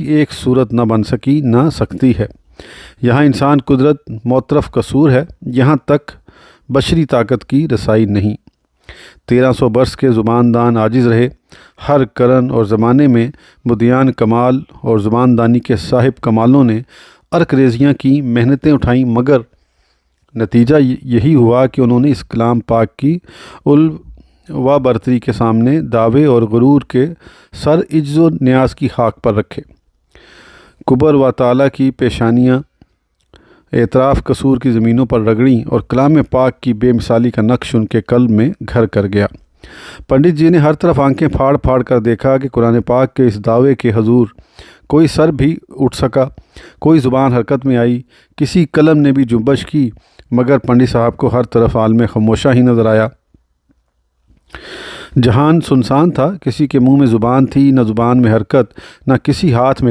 ایک صورت نہ بن سکی نہ سکتی ہے۔ یہاں انسان قدرت معترف قصور ہے، یہاں تک بشری طاقت کی رسائی نہیں۔ 1300 برس کے زبان دان عاجز رہے، ہر قرن اور زمانے میں بدیان کمال اور زبان دانی کے صاحب کمالوں نے عرق ریزیاں کی، محنتیں اٹھائیں، مگر نتیجہ یہی ہوا کہ انہوں نے اس کلام پاک کی علو و برتری کے سامنے دعوے اور غرور کے سر عجز و نیاز کی خاک پر رکھے۔ کبر و تعالیٰ کی پیشانیاں اعتراف قصور کی زمینوں پر رگڑیں اور کلام پاک کی بے مثالی کا نقش ان کے قلب میں گھر کر گیا۔ پنڈت جی نے ہر طرف آنکھیں پھاڑ پھاڑ کر دیکھا کہ قرآن پاک کے اس دعوے کے حضور کوئی سر بھی اٹھ سکا، کوئی زبان حرکت میں آئی، کسی قلم نے بھی جنبش کی، مگر پنڈت صاحب کو ہر طرف عالم خاموشہ ہی نظر آیا۔ جہان سنسان تھا، کسی کے منہ میں زبان تھی نہ زبان میں حرکت، نہ کسی ہاتھ میں